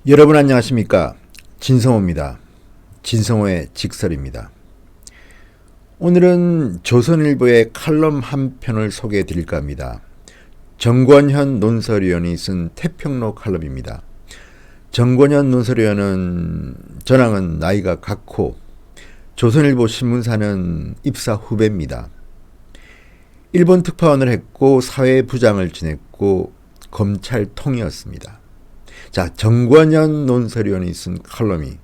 여러분 안녕하십니까? 진성호입니다. 진성호의 직설입니다. 오늘은 조선일보의 칼럼 한 편을 소개해 드릴까 합니다. 정권현 논설위원이 쓴 태평로 칼럼입니다. 정권현 논설위원은 전황은 나이가 같고 조선일보 신문사는 입사 후배입니다. 일본 특파원을 했고 사회부장을 지냈고 검찰통이었습니다. 자, 정권현 논설위원이 쓴 칼럼이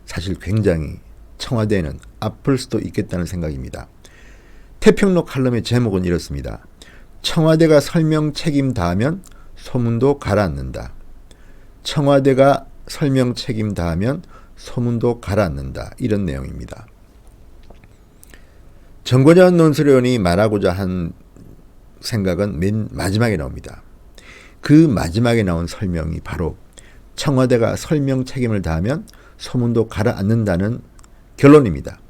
사실 굉장히 청와대에는 아플 수도 있겠다는 생각입니다. 태평로 칼럼의 제목은 이렇습니다. 청와대가 설명 책임 다하면 소문도 가라앉는다. 청와대가 설명 책임 다하면 소문도 가라앉는다. 이런 내용입니다. 정권현 논설위원이 말하고자 한 생각은 맨 마지막에 나옵니다. 그 마지막에 나온 설명이 바로 청와대가 설명 책임을 다하면 소문도 가라앉는다는 결론입니다.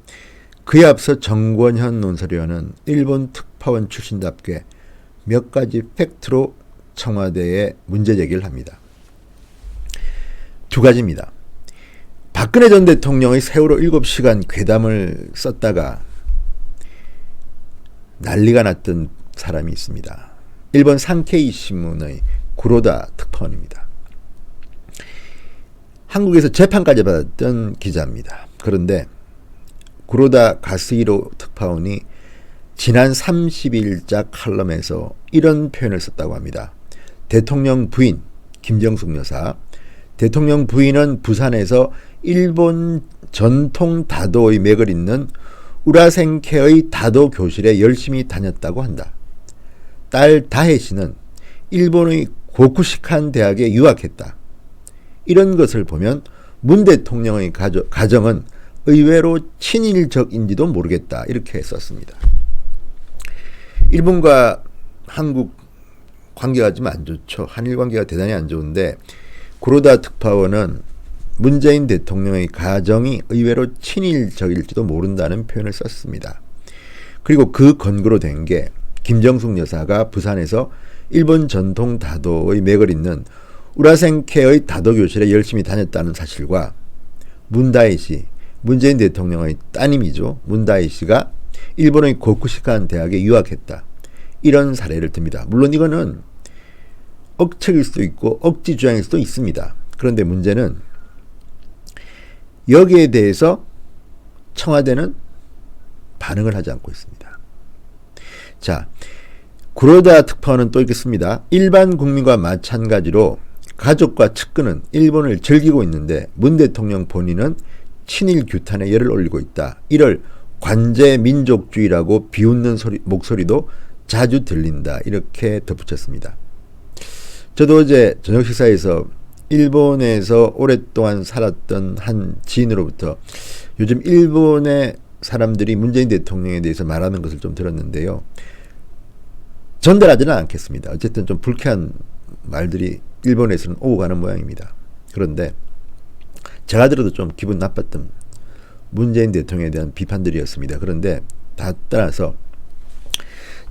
그에 앞서 정권현 논설위원은 일본 특파원 출신답게 몇 가지 팩트로 청와대에 문제 제기를 합니다. 두 가지입니다. 박근혜 전 대통령의 세월호 7시간 괴담을 썼다가 난리가 났던 사람이 있습니다. 일본 산케이 신문의 구로다 특파원입니다. 한국에서 재판까지 받았던 기자입니다. 그런데 구로다 가스히로 특파원이 지난 30일자 칼럼에서 이런 표현을 썼다고 합니다. 대통령 부인 김정숙 여사, 대통령 부인은 부산에서 일본 전통 다도의 맥을 잇는 우라센케의 다도 교실에 열심히 다녔다고 한다. 딸 다혜 씨는 일본의 고쿠시칸 대학에 유학했다. 이런 것을 보면 문 대통령의 가정은 의외로 친일적인지도 모르겠다. 이렇게 썼습니다. 일본과 한국 관계가 좀 안 좋죠. 한일 관계가 대단히 안 좋은데 구로다 특파원은 문재인 대통령의 가정이 의외로 친일적일지도 모른다는 표현을 썼습니다. 그리고 그 근거로 된 게 김정숙 여사가 부산에서 일본 전통 다도의 맥을 잇는 우라센케의 다도 교실에 열심히 다녔다는 사실과 문다혜 씨, 문재인 대통령의 따님이죠. 문다혜 씨가 일본의 고쿠시칸 대학에 유학했다. 이런 사례를 듭니다. 물론 이거는 억측일 수도 있고 억지 주장일 수도 있습니다. 그런데 문제는 여기에 대해서 청와대는 반응을 하지 않고 있습니다. 자, 구로다 특파원은 또 있겠습니다. 일반 국민과 마찬가지로 가족과 측근은 일본을 즐기고 있는데 문 대통령 본인은 친일 규탄에 열을 올리고 있다. 이를 관제 민족주의라고 비웃는 목소리도 자주 들린다. 이렇게 덧붙였습니다. 저도 어제 저녁 식사에서 일본에서 오랫동안 살았던 한 지인으로부터 요즘 일본의 사람들이 문재인 대통령에 대해서 말하는 것을 좀 들었는데요. 전달하지는 않겠습니다. 어쨌든 좀 불쾌한 말들이 일본에서는 오고 가는 모양입니다. 그런데 제가 들어도 좀 기분 나빴던 문재인 대통령에 대한 비판들이었습니다. 그런데 다 따라서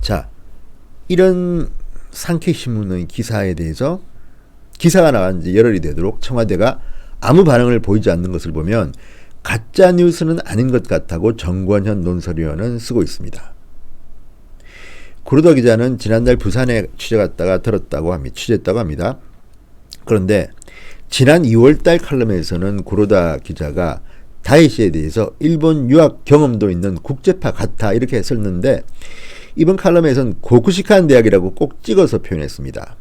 자, 이런 산케이신문의 기사에 대해서 기사가 나간 지 열흘이 되도록 청와대가 아무 반응을 보이지 않는 것을 보면 가짜 뉴스는 아닌 것 같다고 정권현 논설위원은 쓰고 있습니다. 구로다 기자는 지난달 부산에 취재 갔다가 취재했다고 합니다. 그런데 지난 2월달 칼럼에서는 구로다 기자가 다혜 씨에 대해서 일본 유학 경험도 있는 국제파 같아 이렇게 썼는데 이번 칼럼에서는 고쿠시칸 대학이라고 꼭 찍어서 표현했습니다.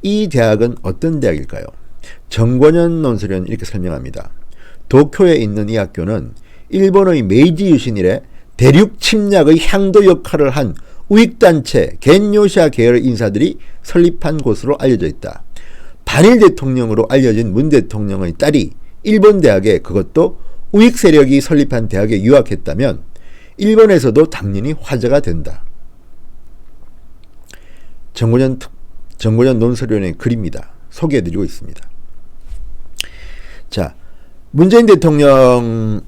이 대학은 어떤 대학일까요? 정권현 논설위원은 이렇게 설명합니다. 도쿄에 있는 이 학교는 일본의 메이지 유신 이래 대륙 침략의 향도 역할을 한 우익단체 겐요샤 계열의 인사들이 설립한 곳으로 알려져 있다. 반일 대통령으로 알려진 문 대통령의 딸이 일본 대학에, 그것도 우익 세력이 설립한 대학에 유학했다면 일본에서도 당연히 화제가 된다. 정권현 논설위원의 글입니다. 소개해드리고 있습니다. 자, 문재인 대통령의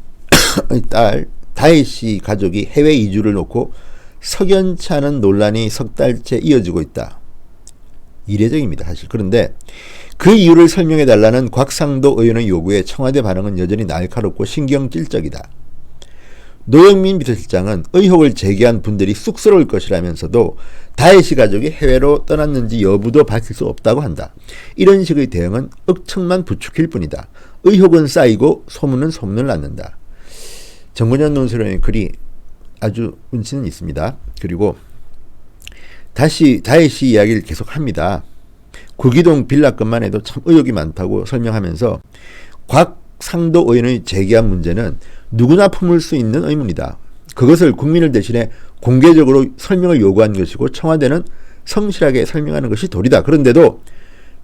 딸 다혜 씨 가족이 해외 이주를 놓고 석연치 않은 논란이 석 달째 이어지고 있다. 이례적입니다, 사실. 그런데 그 이유를 설명해달라는 곽상도 의원의 요구에 청와대 반응은 여전히 날카롭고 신경질적이다. 노영민 비서실장은 의혹을 제기한 분들이 쑥스러울 것이라면서도 다혜씨 가족이 해외로 떠났는지 여부도 밝힐 수 없다고 한다. 이런 식의 대응은 억측만 부추길 뿐이다. 의혹은 쌓이고 소문은 소문을 낳는다. 정건현 논설위원의 글이 아주 운치는 있습니다. 그리고 다시 다혜씨 이야기를 계속합니다. 구기동 빌라건만 해도 참 의혹이 많다고 설명하면서 곽상도 의원의 제기한 문제는 누구나 품을 수 있는 의문이다. 그것을 국민을 대신해 공개적으로 설명을 요구한 것이고 청와대는 성실하게 설명하는 것이 도리다. 그런데도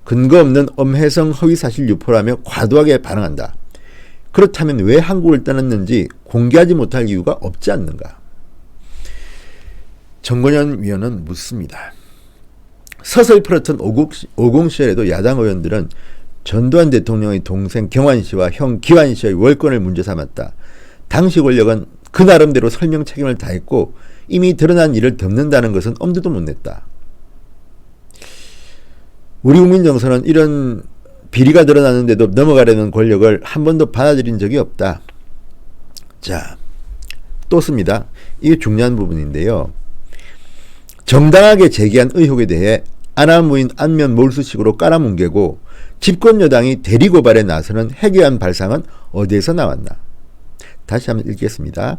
근거 없는 엄혜성 허위사실 유포라며 과도하게 반응한다. 그렇다면 왜 한국을 떠났는지 공개하지 못할 이유가 없지 않는가? 정건현 위원은 묻습니다. 서슬퍼렇던 50 시절에도 야당 의원들은 전두환 대통령의 동생 경환 씨와 형 기환 씨의 월권을 문제 삼았다. 당시 권력은 그 나름대로 설명 책임을 다했고 이미 드러난 일을 덮는다는 것은 엄두도 못 냈다. 우리 국민 정서는 이런 비리가 드러나는데도 넘어가려는 권력을 한 번도 받아들인 적이 없다. 자, 또 씁니다. 이게 중요한 부분인데요. 정당하게 제기한 의혹에 대해 아나무인 안면 몰수식으로 깔아뭉개고 집권 여당이 대리고발에 나서는 해괴한 발상은 어디에서 나왔나? 다시 한번 읽겠습니다.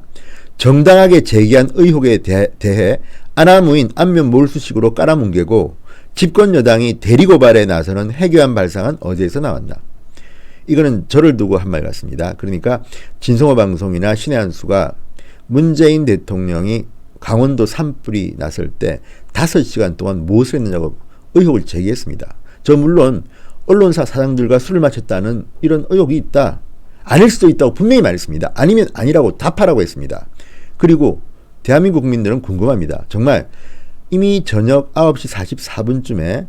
정당하게 제기한 의혹에 대해 아나무인 안면 몰수식으로 깔아뭉개고 집권 여당이 대리고발에 나서는 해괴한 발상은 어디에서 나왔나? 이거는 저를 두고 한 말 같습니다. 그러니까 진성호 방송이나 신의 한수가 문재인 대통령이 강원도 산불이 났을 때 5시간 동안 무엇을 했느냐고 의혹을 제기했습니다. 저 물론 언론사 사장들과 술을 마셨다는 이런 의혹이 있다. 아닐 수도 있다고 분명히 말했습니다. 아니면 아니라고 답하라고 했습니다. 그리고 대한민국 국민들은 궁금합니다. 정말 이미 저녁 9시 44분쯤에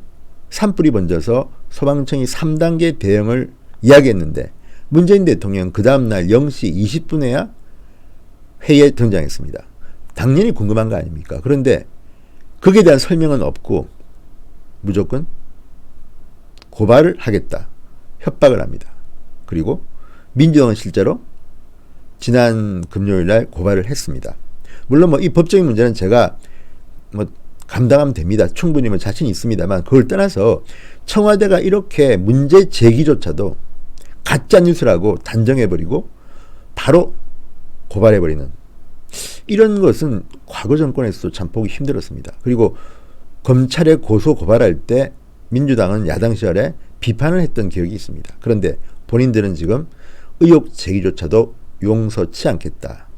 산불이 번져서 소방청이 3단계 대응을 이야기했는데 문재인 대통령 그 다음날 0시 20분에야 회의에 등장했습니다. 당연히 궁금한 거 아닙니까? 그런데 거기에 대한 설명은 없고 무조건 고발을 하겠다. 협박을 합니다. 그리고 민주당은 실제로 지난 금요일 날 고발을 했습니다. 물론 이 법적인 문제는 제가 감당하면 됩니다. 충분히 자신이 있습니다만 그걸 떠나서 청와대가 이렇게 문제 제기조차도 가짜 뉴스라고 단정해버리고 바로 고발해버리는 이런 것은 과거 정권에서도 참 보기 힘들었습니다. 그리고 검찰에 고소 고발할 때 민주당은 야당 시절에 비판을 했던 기억이 있습니다. 그런데 본인들은 지금 의혹 제기조차도 용서치 않겠다.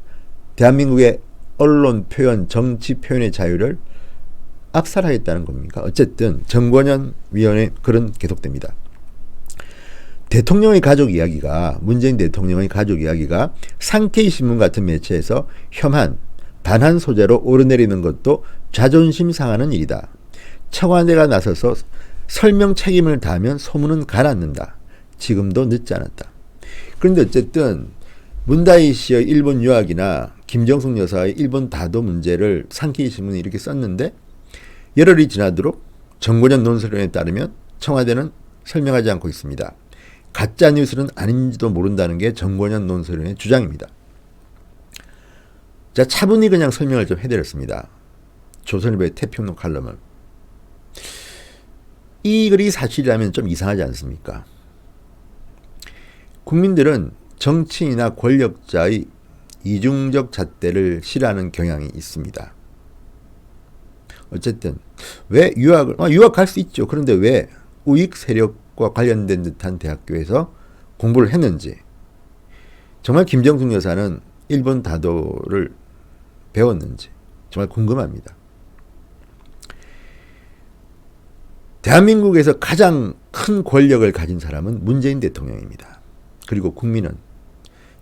대한민국의 언론 표현, 정치 표현의 자유를 압살하겠다는 겁니까? 어쨌든 정건현 위원의 글은 계속됩니다. 대통령의 가족 이야기가 문재인 대통령의 가족 이야기가 상케이신문 같은 매체에서 혐한, 반한 소재로 오르내리는 것도 자존심 상하는 일이다. 청와대가 나서서 설명 책임을 다하면 소문은 가라앉는다. 지금도 늦지 않았다. 그런데 어쨌든 문다희 씨의 일본 유학이나 김정숙 여사의 일본 다도 문제를 상케이신문이 이렇게 썼는데 열흘이 지나도록 정건현 논설위원에 따르면 청와대는 설명하지 않고 있습니다. 가짜 뉴스는 아닌지도 모른다는 게 정건현 논설위원의 주장입니다. 자, 차분히 그냥 설명을 좀 해드렸습니다. 조선일보의 태평로 칼럼을. 이 글이 사실이라면 좀 이상하지 않습니까? 국민들은 정치인이나 권력자의 이중적 잣대를 싫어하는 경향이 있습니다. 어쨌든 왜 유학 갈 수 있죠. 그런데 왜 우익 세력과 관련된 듯한 대학교에서 공부를 했는지, 정말 김정숙 여사는 일본 다도를 배웠는지 정말 궁금합니다. 대한민국에서 가장 큰 권력을 가진 사람은 문재인 대통령입니다. 그리고 국민은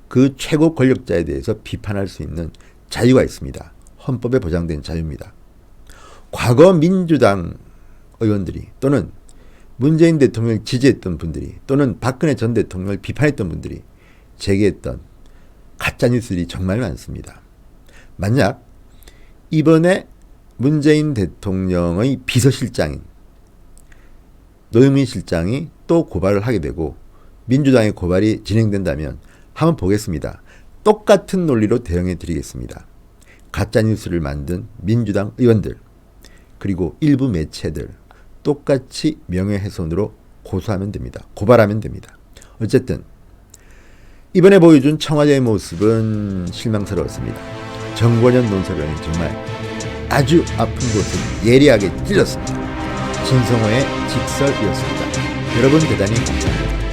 그 최고 권력자에 대해서 비판할 수 있는 자유가 있습니다. 헌법에 보장된 자유입니다. 과거 민주당 의원들이 또는 문재인 대통령을 지지했던 분들이 또는 박근혜 전 대통령을 비판했던 분들이 제기했던 가짜뉴스들이 정말 많습니다. 만약 이번에 문재인 대통령의 비서실장인 노영민 실장이 또 고발을 하게 되고 민주당의 고발이 진행된다면 한번 보겠습니다. 똑같은 논리로 대응해 드리겠습니다. 가짜뉴스를 만든 민주당 의원들 그리고 일부 매체들 똑같이 명예훼손으로 고소하면 됩니다. 고발하면 됩니다. 어쨌든 이번에 보여준 청와대의 모습은 실망스러웠습니다. 정권현 논설위원이 정말 아주 아픈 곳을 예리하게 찔렀습니다. 진성호의 직설이었습니다. 여러분 대단히 감사합니다.